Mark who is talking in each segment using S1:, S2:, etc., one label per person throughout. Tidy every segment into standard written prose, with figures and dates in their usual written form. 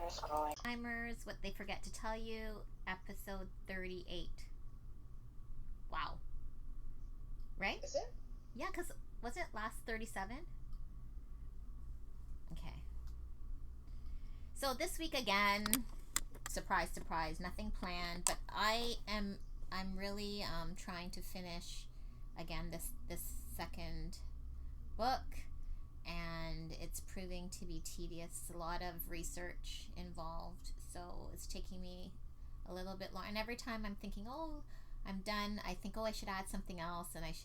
S1: Alzheimer's, What They Forget to Tell You, episode 38. Wow. Right?
S2: Is it?
S1: Yeah, because was it last 37? Okay. So this week again, surprise, surprise, nothing planned, but I'm really trying to finish again this second book, and it's proving to be tedious. A lot of research involved, so it's taking me a little bit long. And every time I'm thinking, oh, I'm done, I think, oh, I should add something else, and it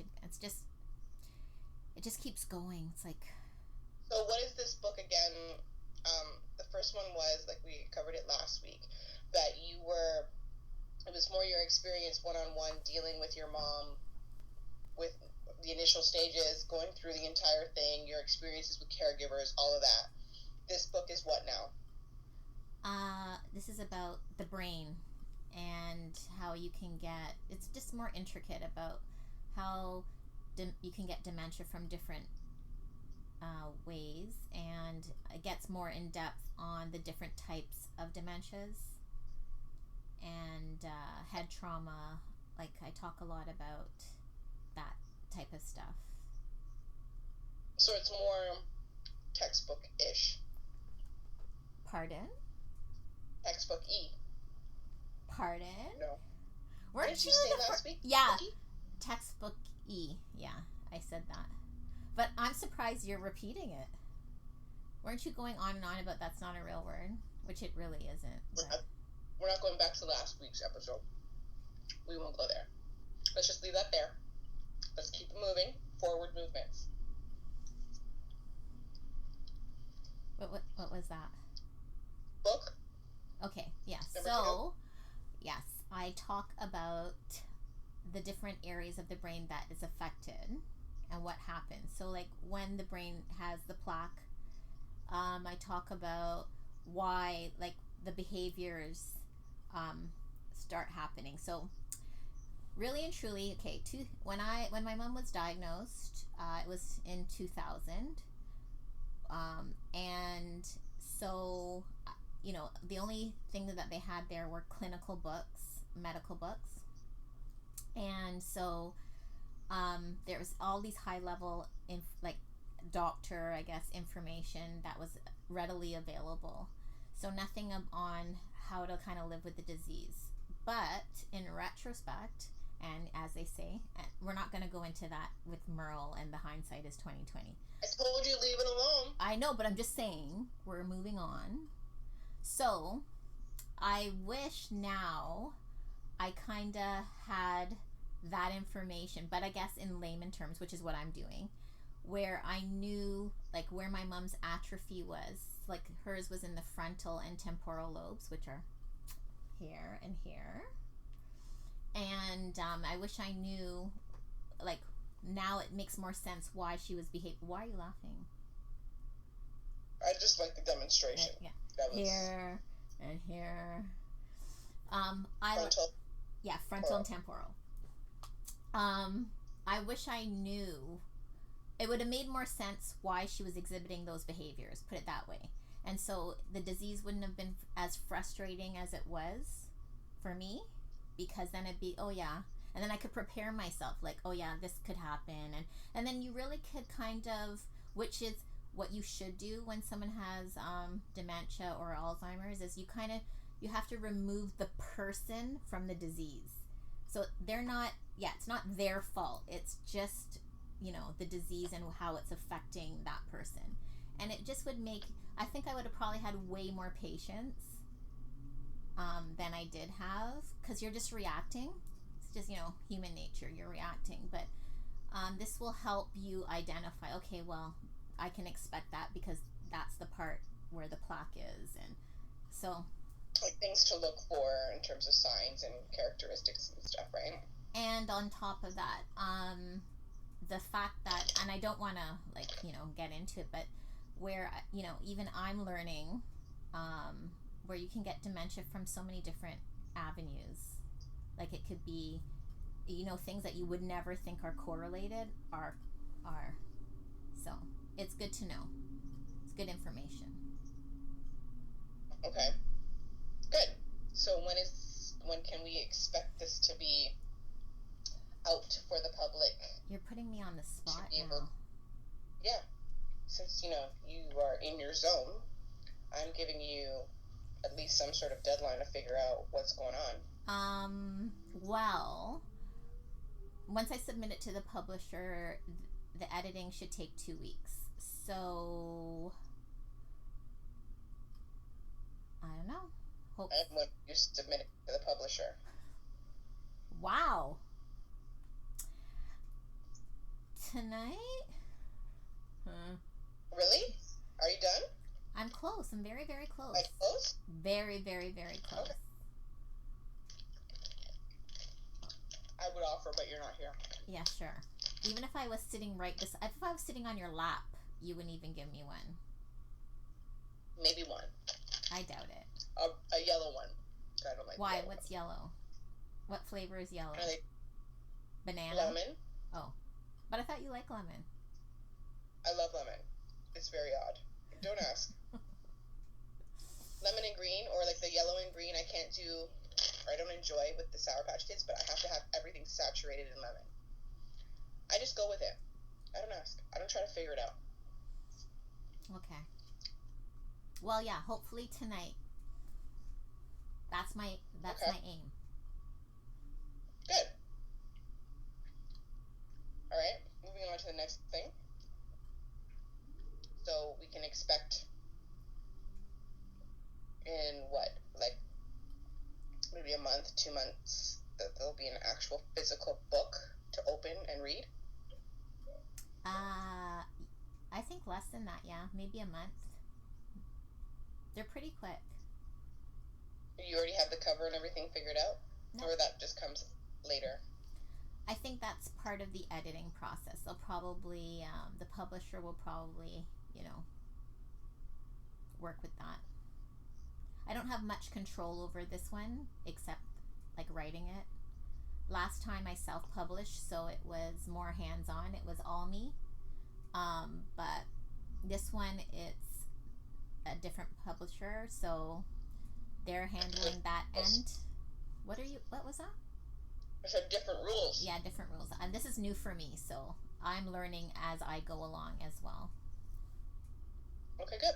S1: just keeps going. It's like.
S2: So what is this book again? The first one was, like, we covered it last week, that it was more your experience one-on-one dealing with your mom, with the initial stages, going through the entire thing, your experiences with caregivers, all of that. This book is what now?
S1: This is about the brain and how you can get, it's just more intricate about how you can get dementia from different ways, and it gets more in depth on the different types of dementias and head trauma. Like, I talk a lot about that type of stuff.
S2: So it's more textbook-ish.
S1: Pardon?
S2: Textbook-y.
S1: Pardon?
S2: No.
S1: Weren't
S2: Didn't you say last week?
S1: Yeah. Textbook-y. Yeah, I said that. But I'm surprised you're repeating it. Weren't you going on and on about that's not a real word? Which it really isn't.
S2: We're not going back to last week's episode. We won't go there. Let's just leave that there. Let's keep moving. Forward movements.
S1: What was that?
S2: Book.
S1: Okay, yeah.
S2: Number
S1: So, yes, I talk about the different areas of the brain that is affected and what happens. So, like, when the brain has the plaque, I talk about why, like, the behaviors start happening. So, really and truly, okay, when my mom was diagnosed, it was in 2000, and so, the only thing that they had there were clinical books, medical books, and so there was all these high level doctor, I guess, information that was readily available. So nothing on how to kind of live with the disease. But in retrospect, and as they say, we're not going to go into that with Merle and the hindsight is 2020.
S2: I told you leave it alone.
S1: I know, but I'm just saying we're moving on. So I wish now I kind of had that information, but I guess in layman terms, which is what I'm doing, where I knew, like, where my mom's atrophy was. Like, hers was in the frontal and temporal lobes, which are here and here. And I wish I knew, like, now it makes more sense why she was behaving. Why are you laughing?
S2: I just like the demonstration.
S1: Yeah.
S2: That was
S1: here and here.
S2: frontal.
S1: Yeah, frontal and temporal. I wish I knew. It would have made more sense why she was exhibiting those behaviors, put it that way. And so the disease wouldn't have been as frustrating as it was for me, because then it'd be, oh yeah, and then I could prepare myself, like, oh yeah, this could happen, and then you really could kind of, which is what you should do when someone has dementia or Alzheimer's, is you have to remove the person from the disease. So they're not, it's not their fault. It's just, the disease and how it's affecting that person. And it just would make, I think I would have probably had way more patience than I did have, because you're just reacting. It's just, human nature, you're reacting. But this will help you identify, okay, well, I can expect that because that's the part where the plaque is. And so,
S2: like, things to look for in terms of signs and characteristics and stuff, right?
S1: And on top of that, the fact that, and I don't want to, get into it, but where, even I'm learning where you can get dementia from so many different avenues. Like, it could be, things that you would never think are correlated are. So it's good to know. It's good information.
S2: Okay. out for the public.
S1: You're putting me on the spot
S2: able,
S1: now.
S2: Yeah. Since, you are in your zone, I'm giving you at least some sort of deadline to figure out what's going on.
S1: Well, once I submit it to the publisher, the editing should take 2 weeks. So, I don't know.
S2: And when you submit it to the publisher.
S1: Wow. Tonight?
S2: Really? Are you done?
S1: I'm close. I'm very, very close.
S2: Like close?
S1: Very, very, very close.
S2: Okay. I would offer, but you're not here.
S1: Yeah, sure. Even if I was sitting if I was sitting on your lap, you wouldn't even give me one.
S2: Maybe one.
S1: I doubt it.
S2: A yellow one. I don't like.
S1: Why? What's yellow? What flavor is yellow? Banana?
S2: Lemon.
S1: Oh. But I thought you like lemon.
S2: I love lemon. It's very odd. Don't ask. Lemon and green, or like the yellow and green, I can't do, or I don't enjoy with the Sour Patch Kids, but I have to have everything saturated in lemon. I just go with it. I don't ask. I don't try to figure it out.
S1: Okay. Well, yeah, hopefully tonight. That's my aim.
S2: Good. All right, moving on to the next thing. So we can expect in maybe a month, 2 months, that there'll be an actual physical book to open and read?
S1: I think less than that, yeah. Maybe a month. They're pretty quick.
S2: You already have the cover and everything figured out?
S1: No.
S2: Or that just comes later?
S1: I think that's part of the editing process. They'll probably, the publisher will probably, work with that. I don't have much control over this one, except like writing it. Last time I self-published, so it was more hands-on. It was all me. But this one, it's a different publisher, so they're handling that end. What was that?
S2: I said different rules.
S1: Yeah, different rules. And this is new for me, so I'm learning as I go along as well.
S2: Okay, good.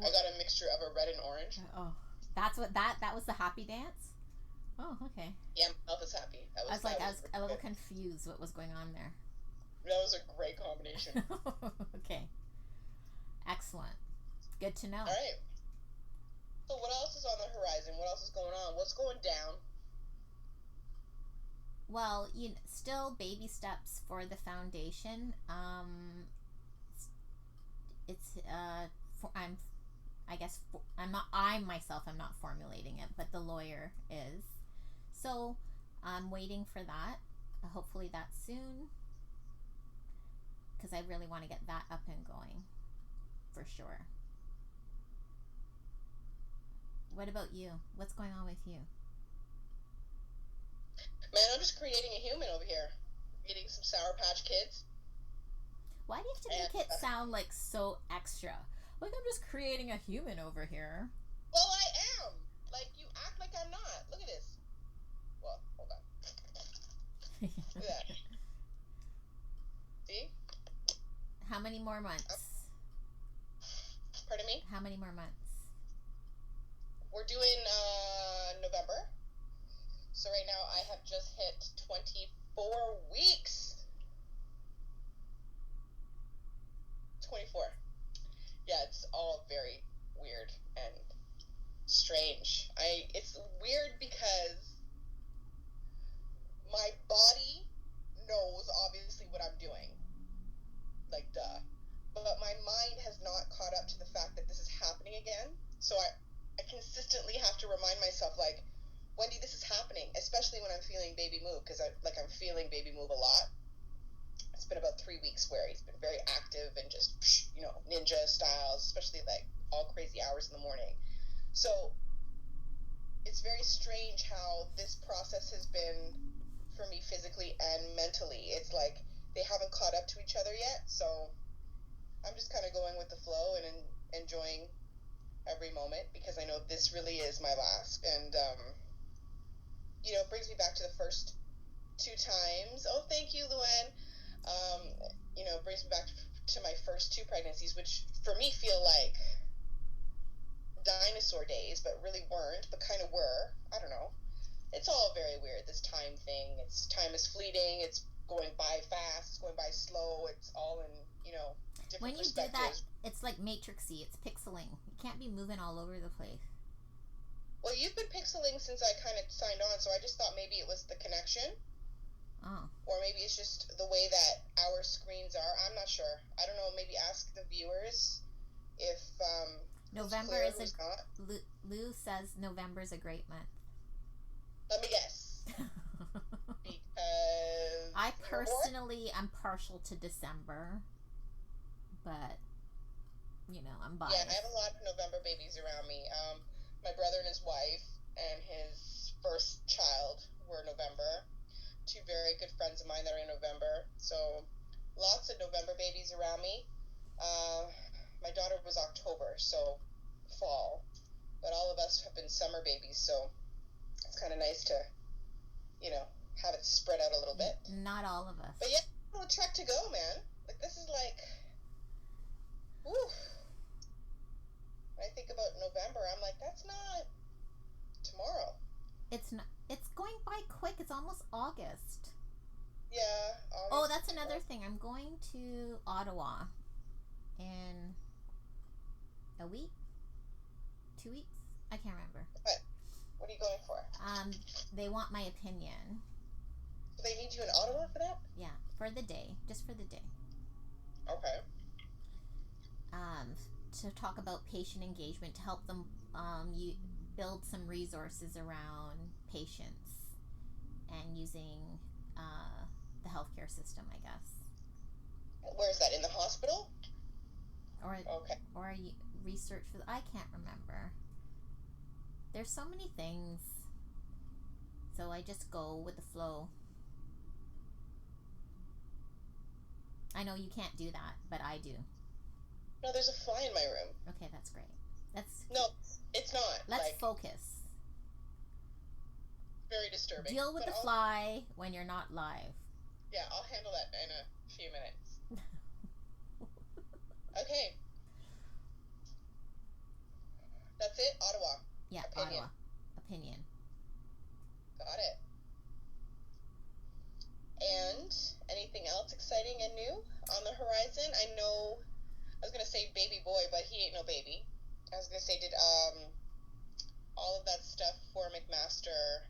S2: I got a mixture of a red and orange.
S1: Oh, that's what that was the happy dance? Oh, okay.
S2: Yeah, my mouth is happy.
S1: I was a little confused what was going on there.
S2: That was a great combination.
S1: Okay. Excellent. Good to know.
S2: All right. So what else is on the horizon? What else is going on? What's going down?
S1: Well, still baby steps for the foundation. I myself am not formulating it, but the lawyer is. So I'm waiting for that. Hopefully that's soon, because I really want to get that up and going for sure. What about you? What's going on with you?
S2: Man, I'm just creating a human over here. Eating some Sour Patch Kids.
S1: Why do you have to make it sound like so extra? Like I'm just creating a human over here.
S2: Well, I am. Like, you act like I'm not. Look at this. Well, hold on. Look at that. See?
S1: How many more months?
S2: Pardon me?
S1: How many more months?
S2: We're doing November. So right now I have just hit 24 weeks. 24. Yeah, it's all very weird and strange. It's weird because my body knows obviously what I'm doing. Like, duh. But my mind has not caught up to the fact that this is happening again. So I consistently have to remind myself, like, Wendy, this is happening, especially when I'm feeling baby move, because I'm feeling baby move a lot. It's been about 3 weeks where he's been very active and just, ninja styles, especially like all crazy hours in the morning. So it's very strange how this process has been for me physically and mentally. It's like they haven't caught up to each other yet. So I'm just kind of going with the flow and enjoying every moment, because I know this really is my last. And it brings me back to the first 2 times. Oh, thank you, Luann. It brings me back to my first 2 pregnancies, which for me feel like dinosaur days, but really weren't, but kind of were. I don't know. It's all very weird, this time thing. Time is fleeting. It's going by fast. It's going by slow. It's all in, different
S1: when you do
S2: perspectives.
S1: that, it's like matrixy. It's pixeling. You can't be moving all over the place.
S2: Well, you've been pixeling since I kind of signed on, so I just thought maybe it was the connection.
S1: Oh.
S2: Or maybe it's just the way that our screens are. I'm not sure. I don't know. Maybe ask the viewers if
S1: November is Lou says November is a great month.
S2: Let me guess. Because
S1: I personally am partial to December, but I'm biased.
S2: Yeah, I have a lot of November babies around me. My brother and his wife and his first child were November. 2 very good friends of mine that are in November. So lots of November babies around me. My daughter was October, so fall. But all of us have been summer babies, so it's kind of nice to, have it spread out a little bit.
S1: Not all of us.
S2: But yeah, a trek to go, man. Like, this is like, whew. When I think about November, I'm like, that's not tomorrow.
S1: It's not. It's going by quick. It's almost August.
S2: Yeah. August.
S1: Oh, that's another thing. I'm going to Ottawa in a week, 2 weeks. I can't remember.
S2: What are you going for?
S1: They want my opinion.
S2: Do they need you in Ottawa for that?
S1: Yeah, for the day, just for the day.
S2: Okay.
S1: To talk about patient engagement, to help them you build some resources around patients and using the healthcare system, I guess.
S2: Where is that? In the hospital?
S1: Okay. Or research for I can't remember. There's so many things, so I just go with the flow. I know you can't do that, but I do.
S2: No, there's a fly in my room.
S1: Okay, that's great.
S2: No, it's not.
S1: Let's focus.
S2: Very disturbing.
S1: Deal with the fly when you're not live.
S2: Yeah, I'll handle that in a few minutes. Okay. That's it? Ottawa.
S1: Yeah,
S2: Opinion.
S1: Ottawa. Opinion.
S2: Got it. And anything else exciting and new on the horizon? I know, I was going to say baby boy, but he ain't no baby. I was going to say, did all of that stuff for McMaster,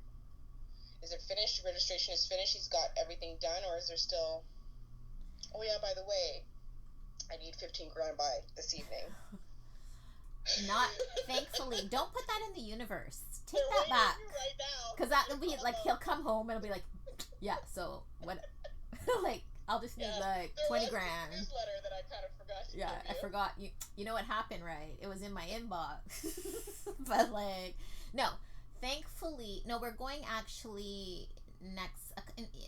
S2: is it finished? Registration is finished? He's got everything done, or is there still... Oh yeah, by the way, I need 15 grand by this evening.
S1: Not, thankfully. Don't put that in the universe. Take that back.
S2: Right now.
S1: Because that will be like, he'll come home and it'll be like, yeah, so what? Like, I'll just need like 20 grand.
S2: There was a newsletter that I kind of forgot to
S1: Yeah,
S2: give you.
S1: I forgot. You know what happened, right? It was in my inbox. But like, no, thankfully, no, we're going actually next,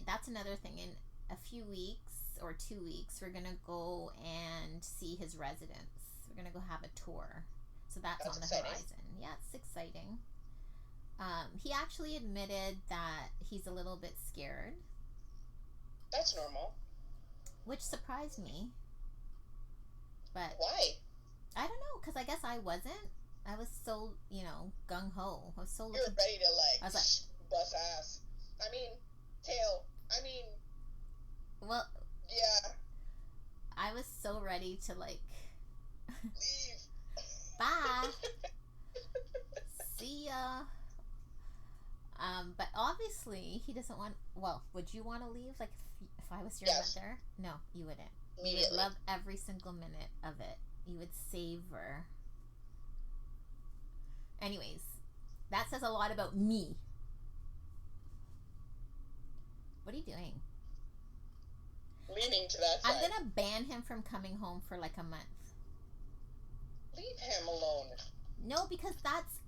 S1: that's another thing. In a few weeks or 2 weeks, we're going to go and see his residence. We're going to go have a tour. So that's on the horizon. Yeah, it's exciting. He actually admitted that he's a little bit scared.
S2: That's normal.
S1: Which surprised me. But
S2: why?
S1: I don't know, because I guess I wasn't. I was so, gung-ho. I was so looking...
S2: You were ready to,
S1: I was like...
S2: bust ass. I mean, tail. I mean...
S1: Well...
S2: Yeah.
S1: I was so ready to, like...
S2: Leave.
S1: Bye. See ya. But obviously he doesn't want. Well, would you want to leave? Like if I was your mother? No, you wouldn't. You would love every single minute of it. You would savor. Anyways, that says a lot about me. What are you doing?
S2: Leaning to that side.
S1: I'm gonna ban him from coming home for like a month.
S2: Leave him alone.
S1: No, because that's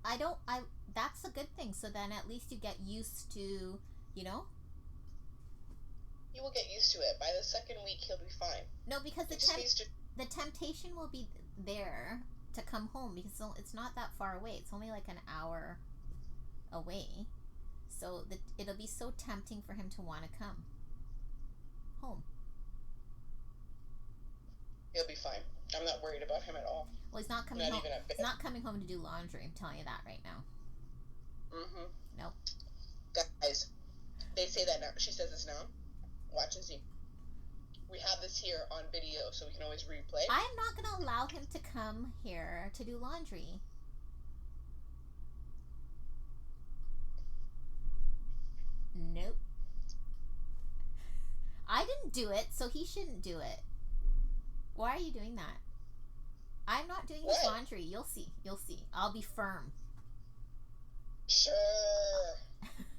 S1: a good thing. So then at least you get used to,
S2: He will get used to it. By the second week, he'll be fine.
S1: No, because
S2: He just needs to.
S1: the temptation will be there to come home because it's not that far away. It's only like an hour away. So it'll be so tempting for him to want to come home.
S2: He'll be fine. I'm not worried about him at all.
S1: Well, he's not coming home. He's not coming home to do laundry. I'm telling you that right now.
S2: Mm-hmm.
S1: Nope.
S2: Guys, they say that now. She says this now. Watch and see. We have this here on video, so we can always replay.
S1: I am not going to allow him to come here to do laundry. Nope. I didn't do it, so he shouldn't do it. Why are you doing that? I'm not doing his laundry. You'll see. You'll see. I'll be firm.
S2: Sure.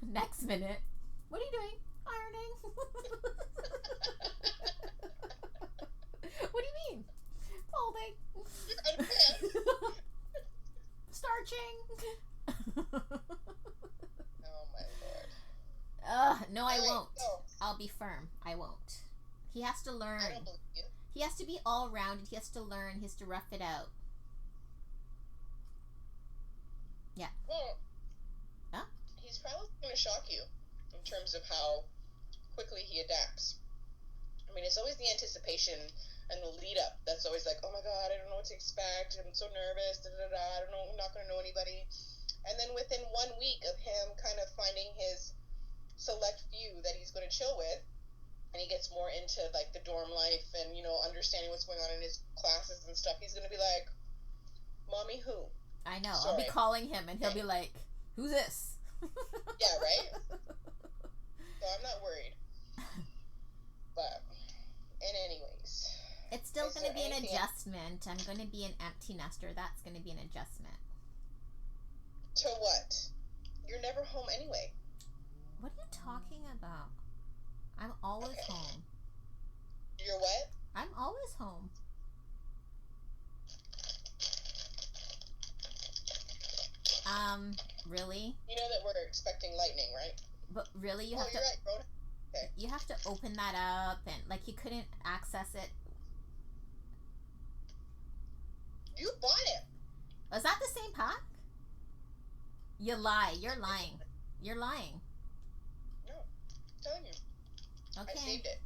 S1: Next minute. What are you doing? Ironing. What do you mean? Folding. Starching.
S2: Oh my lord.
S1: No, I won't. I'll be firm. I won't. He has to learn.
S2: I don't believe you.
S1: He has to be all rounded. He has to learn. He has to rough it out. Yeah.
S2: Well,
S1: huh?
S2: He's probably going to shock you in terms of how quickly he adapts. I mean, it's always the anticipation and the lead up that's always like, oh my god, I don't know what to expect. I'm so nervous. I don't know. I'm not going to know anybody. And then within 1 week of him kind of finding his select few that he's going to chill with, and he gets more into like the dorm life and, you know, understanding what's going on in his classes and stuff, he's going to be like, mommy who?
S1: I know. Sorry. I'll be calling him and he'll be like, who's this?
S2: Yeah, right? So I'm not worried. But, and anyways.
S1: It's still going to be an adjustment. I'm going to be an empty nester. That's going to be an adjustment.
S2: To what? You're never home anyway.
S1: What are you talking about? I'm always home.
S2: You're what?
S1: I'm always home. Really?
S2: You know that we're expecting lightning, right?
S1: But really, you have to.
S2: You're right, bro. Okay.
S1: You have to open that up, and like you couldn't access it.
S2: You bought it.
S1: Was that the same pack? You lie. You're lying. You're lying.
S2: No, I'm telling you.
S1: Okay.
S2: I saved it.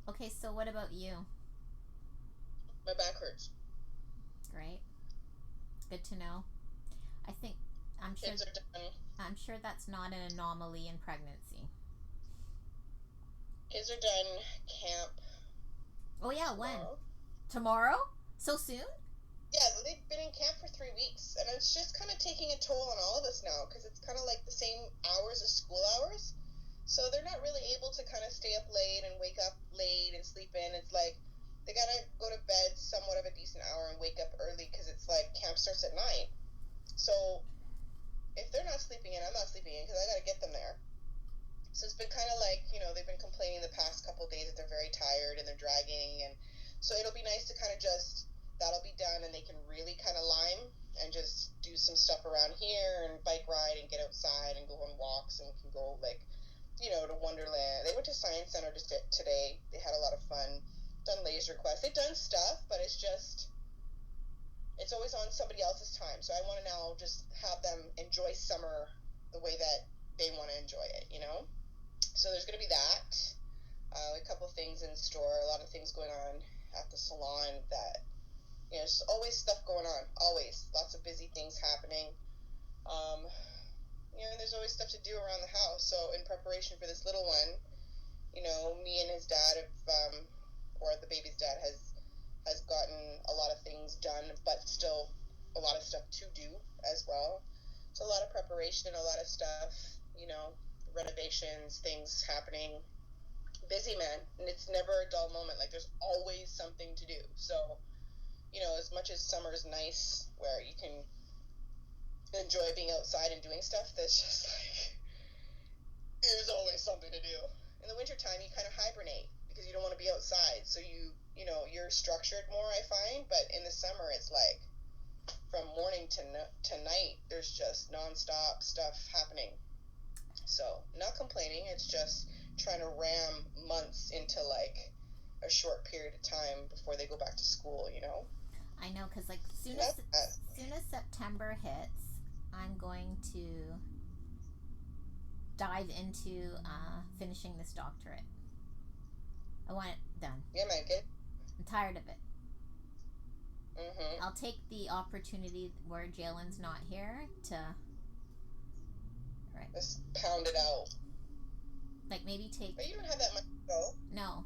S1: Okay, so what about you?
S2: My back hurts.
S1: Great. Good to know. I'm sure.
S2: Kids are done.
S1: I'm sure that's not an anomaly in pregnancy.
S2: Kids are done camp.
S1: Oh yeah, when? Tomorrow? So soon?
S2: Yeah, they've been in camp for 3 weeks, and it's just kind of taking a toll on all of us now because it's kind of like the same hours as school hours. So they're not really able to kind of stay up late and wake up late and sleep in. It's like they gotta go to bed somewhat of a decent hour and wake up early because it's like camp starts at 9. So if they're not sleeping in, I'm not sleeping in because I gotta get them there. So it's been kind of like, you know, they've been complaining the past couple of days that they're very tired and they're dragging, and so it'll be nice to kind of just, that'll be done and they can really kind of lime and just do some stuff around here and bike ride and get outside and go on walks, and we can go like, you know, to Wonderland. They went to Science Center today. They had a lot of fun. Done laser quest. They've done stuff, but it's just, it's always on somebody else's time. So I want to now just have them enjoy summer the way that they want to enjoy it, you know? So there's going to be that. A couple things in store, a lot of things going on at the salon that, you know, there's always stuff going on. Always. Lots of busy things happening. You know, there's always stuff to do around the house. So in preparation for this little one, you know, me and his dad have, or the baby's dad has gotten a lot of things done, but still a lot of stuff to do as well. So a lot of preparation, a lot of stuff, you know, renovations, things happening. Busy, man. And it's never a dull moment. Like, there's always something to do. So, you know, as much as summer is nice, where you can enjoy being outside and doing stuff, that's just like, there's always something to do. In the wintertime, you kind of hibernate because you don't want to be outside. So you know, you're structured more, I find. But in the summer, it's like from morning to night, there's just nonstop stuff happening. So, not complaining, it's just trying to ram months into like a short period of time before they go back to school, you know?
S1: I know, because like soon as September hits, I'm going to dive into finishing this doctorate. I want it done.
S2: Yeah, man, get.
S1: I'm tired of it.
S2: Mm-hmm.
S1: I'll take the opportunity where Jalen's not here to. Right.
S2: Just pound it out.
S1: Like maybe take.
S2: But you don't have that much to go.
S1: No.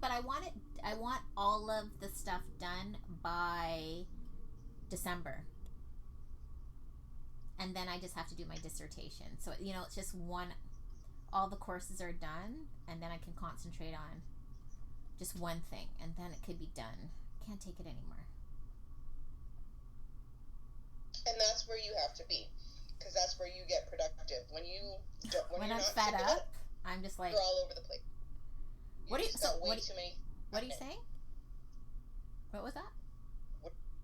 S1: But I want it. I want all of the stuff done by December. And then I just have to do my dissertation. So, you know, it's just all the courses are done, and then I can concentrate on just one thing, and then it could be done. Can't take it anymore.
S2: And that's where you have to be, because that's where you get productive. When
S1: when
S2: you're
S1: I'm
S2: not
S1: fed
S2: sick of
S1: up,
S2: it,
S1: I'm just like,
S2: you're all over the place.
S1: What are you
S2: What
S1: saying? What was that?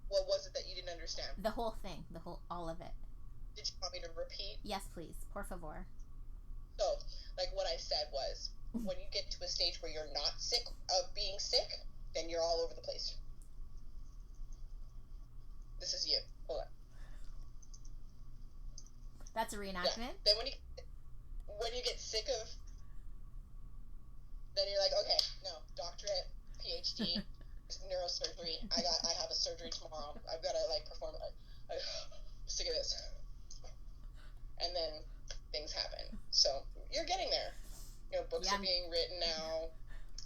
S2: What was it that you didn't understand?
S1: The whole thing, all of it.
S2: Did you want me to repeat?
S1: Yes, please, por favor.
S2: So, like what I said was, when you get to a stage where you're not sick of being sick, then you're all over the place. This is you. Hold on.
S1: That's a reenactment?
S2: Yeah. Then when you get sick of, then you're like, okay, no, doctorate, PhD, neurosurgery. I have a surgery tomorrow. I've got to like perform. I'm sick of this. And then things happen. So you're getting there. You know, books are being written now.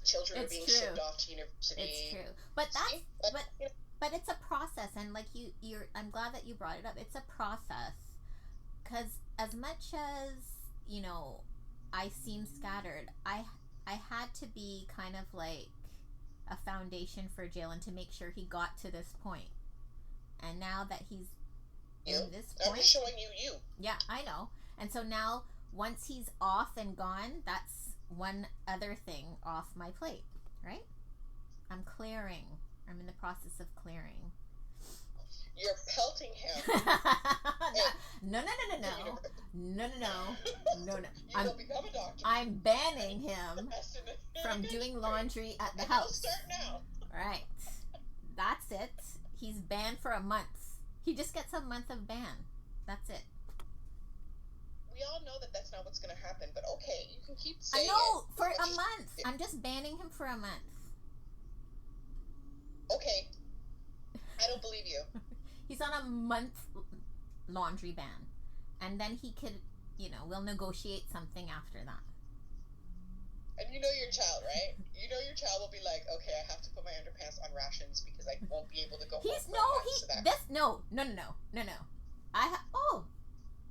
S2: Children are being shipped off to university.
S1: It's true. But but it's a process, and like I'm glad that you brought it up. It's a process, because as much as, you know, I seem scattered, I had to be kind of like a foundation for Jalen to make sure he got to this point. And now that he's in this point,
S2: I'm just showing you.
S1: Yeah, I know. And so now, once he's off and gone, that's one other thing off my plate, right? I'm clearing. I'm in the process of clearing.
S2: You're pelting him.
S1: No.
S2: You will become a doctor.
S1: I'm banning him from doing laundry at the house.
S2: Start now.
S1: Right. That's it. He's banned for a month. He just gets a month of ban. That's it.
S2: We all know that that's not what's going to happen, but okay, you can keep saying it.
S1: I know, for a month. I'm just banning him for a month.
S2: Okay. I don't believe you.
S1: He's on a month laundry ban. And then he could, you know, we'll negotiate something after that.
S2: And you know your child, right? You know your child will be like, okay, I have to put my underpants on rations because I won't be able to go home. No.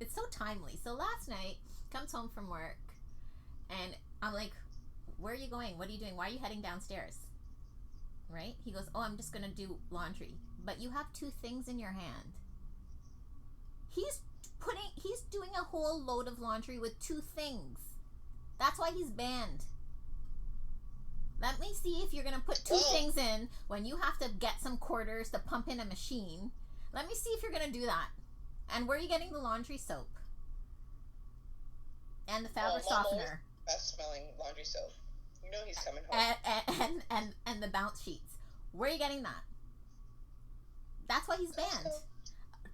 S2: It's so timely. So last night, comes home from work, and I'm like, where are you going? What are you doing? Why are you heading downstairs? Right? He goes, oh, I'm just going to do laundry. But you have two things in your hand. He's doing a whole load of laundry with two things. That's why he's banned. Let me see if you're going to put two things in when you have to get some quarters to pump in a machine. Let me see if you're going to do that. And where are you getting the laundry soap? And the fabric softener. Best smelling laundry soap. You know he's coming home.
S1: And the bounce sheets. Where are you getting that? That's why he's banned.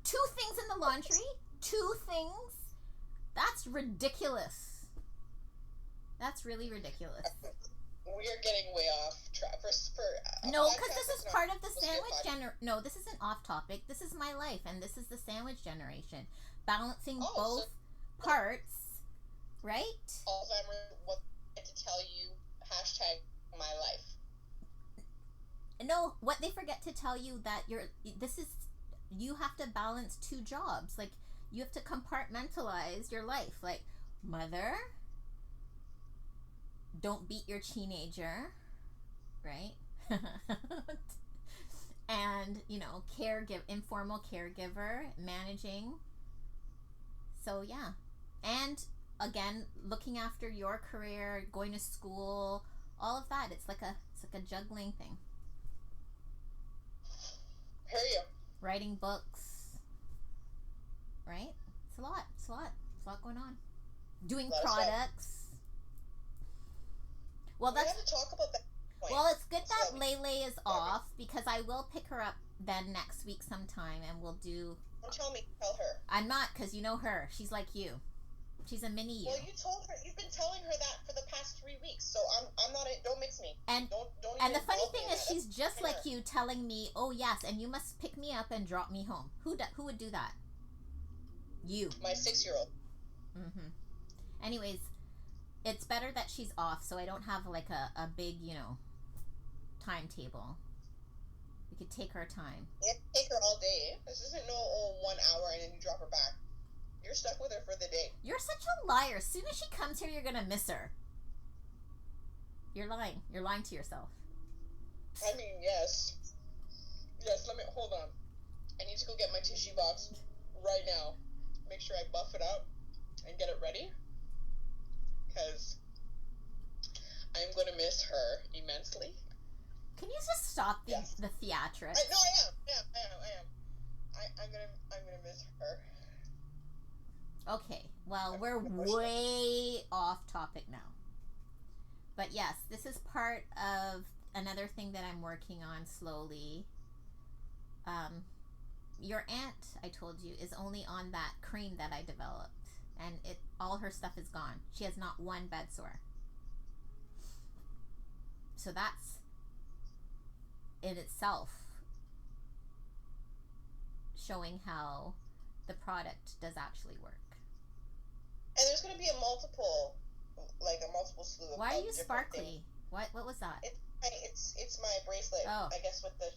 S1: Two things in the laundry? Two things? That's ridiculous. That's really ridiculous.
S2: We are getting way off track.
S1: No, because this is part of the sandwich generation. No, this isn't off topic. This is my life, and this is the sandwich generation. Balancing both parts, right?
S2: Alzheimer, what to tell you, #my life.
S1: No, what they forget to tell you that you have to balance two jobs. Like, you have to compartmentalize your life. Like, mother, don't beat your teenager, right? And, you know, informal caregiver, managing. So, yeah. And, again, looking after your career, going to school, all of that. It's like a juggling thing.
S2: Hear you.
S1: Writing books, right? It's a lot. There's a lot going on. Doing
S2: A lot of
S1: products. Well,
S2: we have to talk about that point.
S1: Well, it's good that Lele is off, because I will pick her up then next week sometime, and we'll do...
S2: Don't tell me. Tell her.
S1: I'm not, because you know her. She's like you. She's a mini you.
S2: Well, you told her. You've been telling her that for the past 3 weeks. So I'm not. Don't mix me.
S1: And
S2: don't
S1: and the funny thing is,
S2: that.
S1: she's just like you, telling me, "Oh yes, and you must pick me up and drop me home." Who would do that? You.
S2: My 6-year-old.
S1: Mm-hmm. Anyways, it's better that she's off, so I don't have like a big, timetable. We could take our time.
S2: You have to take her all day. This isn't no 1 hour and then you drop her back. You're stuck with her for the day.
S1: You're such a liar. As soon as she comes here, you're gonna miss her. You're lying. You're lying to yourself.
S2: I mean, yes. Yes, hold on. I need to go get my tissue box right now. Make sure I buff it up and get it ready. Because I'm going to miss her immensely.
S1: Can you just stop the theatrics?
S2: No, I am. I'm gonna miss her.
S1: Okay, well, we're way off topic now. But yes, this is part of another thing that I'm working on slowly. Your aunt, I told you, is only on that cream that I developed. And all her stuff is gone. She has not one bed sore. So that's in itself showing how the product does actually work.
S2: And there's going to be a multiple slew of...
S1: Why are you sparkly? What was that?
S2: It's my bracelet.
S1: Oh.
S2: I guess with the...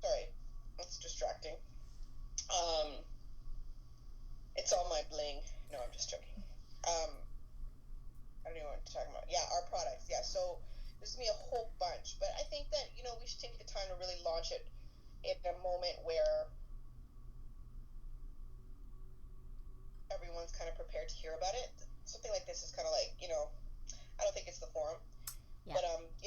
S2: Sorry, it's distracting. It's all my bling. No, I'm just joking. I don't even know what to talk about. Yeah, our products. Yeah, so there's going to be a whole bunch. But I think that, we should take the time to really launch it in a moment where everyone's kind of prepared to hear about it. Something like this is kind of like, I don't think it's the forum. Yeah. But,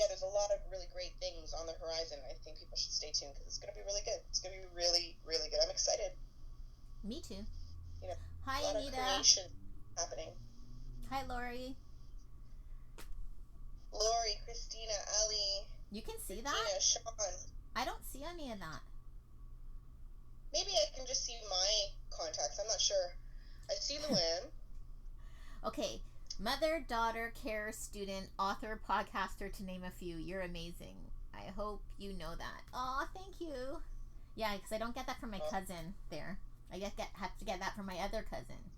S2: there's a lot of really great things on the horizon. I think people should stay tuned because it's going to be really good. It's going to be really, really good. I'm excited.
S1: Me too.
S2: Hi,
S1: Anita.
S2: A lot of creation happening.
S1: Hi, Lori.
S2: Lori, Christina, Ali.
S1: You can see
S2: Christina,
S1: that?
S2: Sean.
S1: I don't see any of that.
S2: Maybe I can just see my contacts. I'm not sure. I see Luann.
S1: Okay. Mother, daughter, care, student, author, podcaster, to name a few. You're amazing. I hope you know that. Aw, thank you. Yeah, because I don't get that from my cousin there. I have to get that from my other cousin.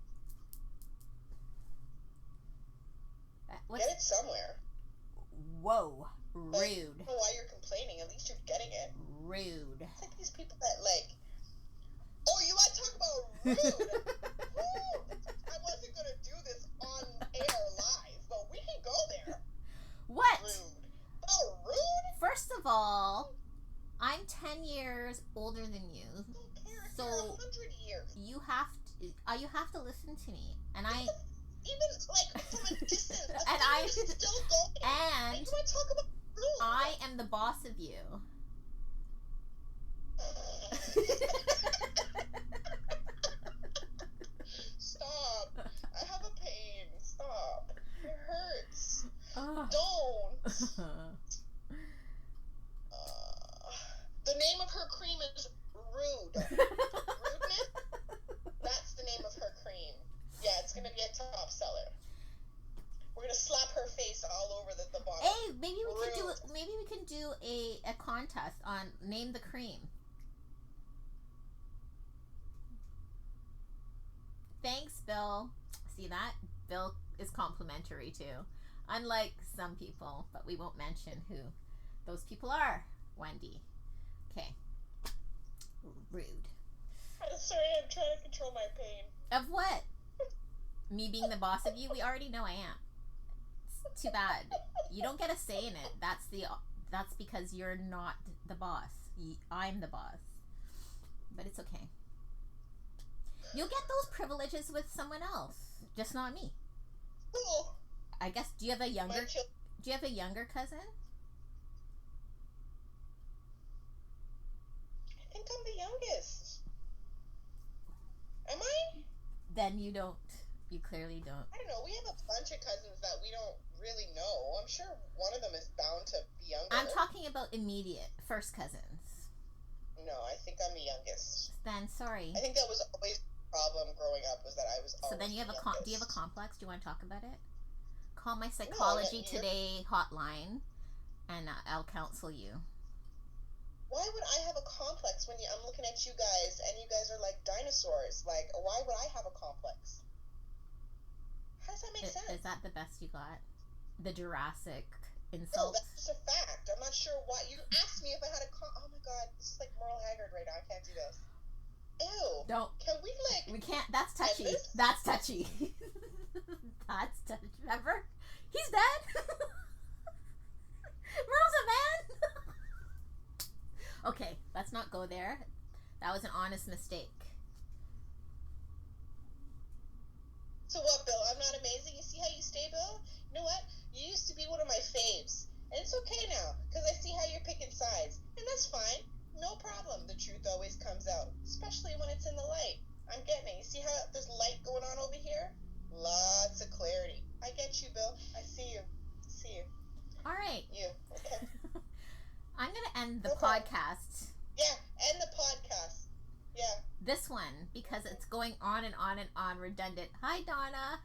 S2: Get it somewhere.
S1: Whoa. Rude.
S2: I don't know why you're complaining. At least you're getting it.
S1: Rude.
S2: It's like these people that oh, you want to talk about rude? Rude! I wasn't going to do this on air live, but we can go there.
S1: What?
S2: Rude. Oh, rude?
S1: First of all, I'm 10 years older than you.
S2: I don't care if
S1: so
S2: you're 100 years.
S1: You have to listen to me. And I...
S2: Even, from a distance.
S1: And I...
S2: still going. And you want to talk about rude?
S1: I am the boss of you.
S2: Stop. I have a pain. Stop. It hurts.
S1: Oh.
S2: Don't. The name of her cream is Rude. Rudeness? That's the name of her cream. Yeah, it's going to be a top seller. We're going to slap her face all over the bottle.
S1: Hey, maybe we can do a contest on name the cream. Thanks, Bill. See that? Bill is complimentary too. Unlike some people, but we won't mention who those people are. Wendy. Okay. Rude.
S2: I'm sorry, I'm trying to control my pain.
S1: Of what? Me being the boss of you? We already know I am. It's too bad. You don't get a say in it. That's because you're not the boss. I'm the boss. But it's okay. You'll get those privileges with someone else, just not me.
S2: Oh.
S1: I guess. Do you have a younger cousin?
S2: I think I'm the youngest. Am I?
S1: Then you don't You clearly don't.
S2: I don't know. We have a bunch of cousins that we don't really know. I'm sure one of them is bound to be younger.
S1: I'm talking about immediate first cousins.
S2: No, I think I'm the youngest.
S1: Then sorry.
S2: I think that was always the problem growing up, was that I was always
S1: So then you have
S2: the
S1: do you have a complex? Do you want to talk about it? Call my
S2: No,
S1: Psychology
S2: you're-
S1: Today hotline, and I'll counsel you.
S2: Why would I have a complex when I'm looking at you guys and you guys are like dinosaurs? Like, why would I have a complex? How does that make sense?
S1: Is that the best you got? The Jurassic
S2: No,
S1: insult?
S2: that's just a fact. I'm not sure why. You asked me if I had a oh my god, this is like Merle Haggard right now. I can't do this. Ew.
S1: Don't.
S2: Can we like...
S1: We can't. That's touchy.
S2: this?
S1: That's touchy. That's touchy. Remember? He's dead. Merle's a man. Okay, let's not go there. That was an honest mistake.
S2: So what, Bill? I'm not amazing? You see how you stay, Bill? You know what? You used to be one of my faves. And it's okay now, because I see how you're picking sides. And that's fine. No problem. The truth always comes out, especially when it's in the light. I'm getting it. You see how there's light going on over here? Lots of clarity. I get you, Bill. I see you. See you.
S1: All right.
S2: You. Okay.
S1: I'm going to end the
S2: No problem.
S1: podcast.
S2: Yeah, end the podcast. Yeah.
S1: This one, because it's going on and on and on, redundant. Hi, Donna.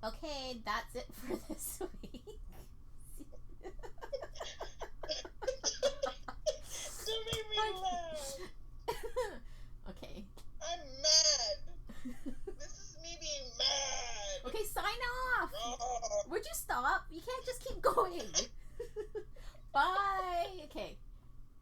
S1: Okay, that's it for this week.
S2: Don't make me laugh.
S1: Okay.
S2: I'm mad. This is me being mad.
S1: Okay, sign off.
S2: Oh.
S1: Would you stop? You can't just keep going. Bye.